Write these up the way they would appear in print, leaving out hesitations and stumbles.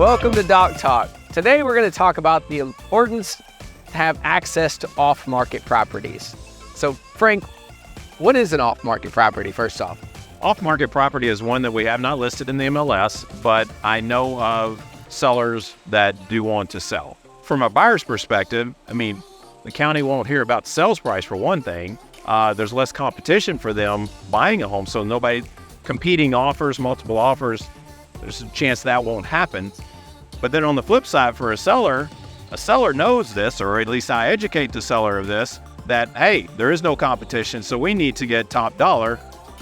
Welcome to Dock Talk. Today we're going to talk about the importance to have access to off-market properties. So Frank, what is an off-market property first off? Off-market property is one that we have not listed in the MLS, but I know of sellers that do want to sell. From a buyer's perspective, I mean, the county won't hear about the sales price for one thing. There's less competition for them buying a home, so nobody competing offers, multiple offers, there's a chance that won't happen. But then on the flip side, for a seller knows this, or at least I educate the seller of this, that, hey, there is no competition, so we need to get top dollar.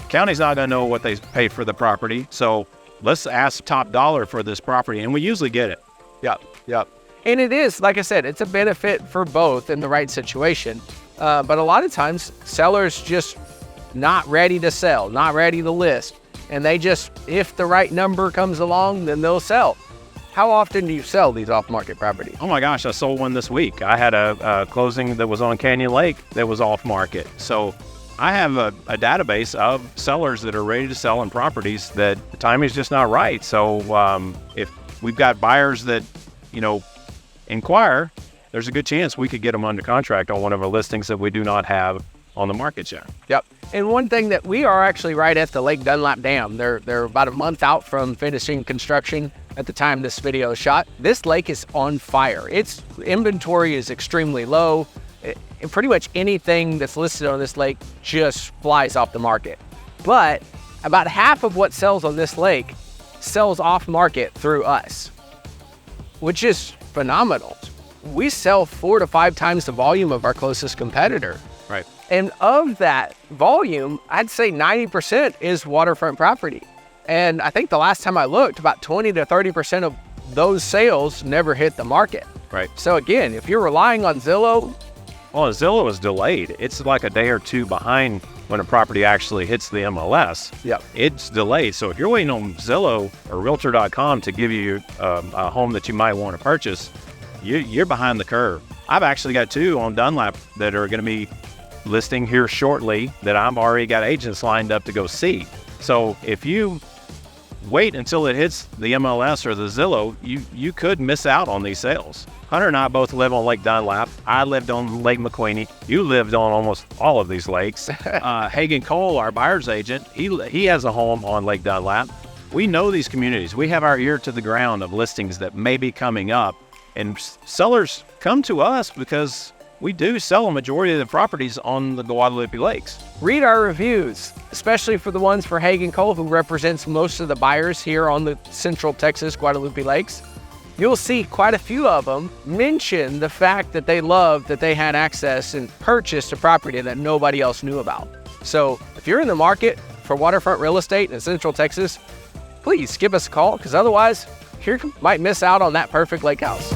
County's not going to know what they pay for the property, so let's ask top dollar for this property, and we usually get it. Yep. And it is, like I said, it's a benefit for both in the right situation. But a lot of times, sellers just not ready to sell, not ready to list, and they just, if the right number comes along, then they'll sell. How often do you sell these off-market properties? Oh my gosh, I sold one this week. I had a closing that was on Canyon Lake that was off-market. So I have a database of sellers that are ready to sell in properties that the timing is just not right. So if we've got buyers that, inquire, there's a good chance we could get them under contract on one of our listings that we do not have on the market yet. Yep. And one thing that we are actually right at the Lake Dunlap Dam. They're about a month out from finishing construction at the time this video is shot. This lake is on fire. Its inventory is extremely low. And pretty much anything that's listed on this lake just flies off the market. But about half of what sells on this lake sells off market through us, which is phenomenal. We sell 4 to 5 times the volume of our closest competitor. Right. And of that volume, I'd say 90% is waterfront property. And I think the last time I looked, about 20 to 30% of those sales never hit the market. Right. So again, if you're relying on Zillow. Well, Zillow is delayed. It's like a day or two behind when a property actually hits the MLS. Yep. It's delayed. So if you're waiting on Zillow or Realtor.com to give you a home that you might want to purchase, you're behind the curve. I've actually got 2 on Dunlap that are going to be listing here shortly that I've already got agents lined up to go see. So if you wait until it hits the MLS or the Zillow, you could miss out on these sales. Hunter and I both live on Lake Dunlap. I lived on Lake McQueeney. You lived on almost all of these lakes. Hagen Cole, our buyer's agent, he has a home on Lake Dunlap. We know these communities. We have our ear to the ground of listings that may be coming up. And sellers come to us because we do sell a majority of the properties on the Guadalupe Lakes. Read our reviews, especially for the ones for Hagen Cole, who represents most of the buyers here on the Central Texas Guadalupe Lakes. You'll see quite a few of them mention the fact that they loved that they had access and purchased a property that nobody else knew about. So if you're in the market for waterfront real estate in Central Texas, please give us a call, because otherwise you might miss out on that perfect lake house.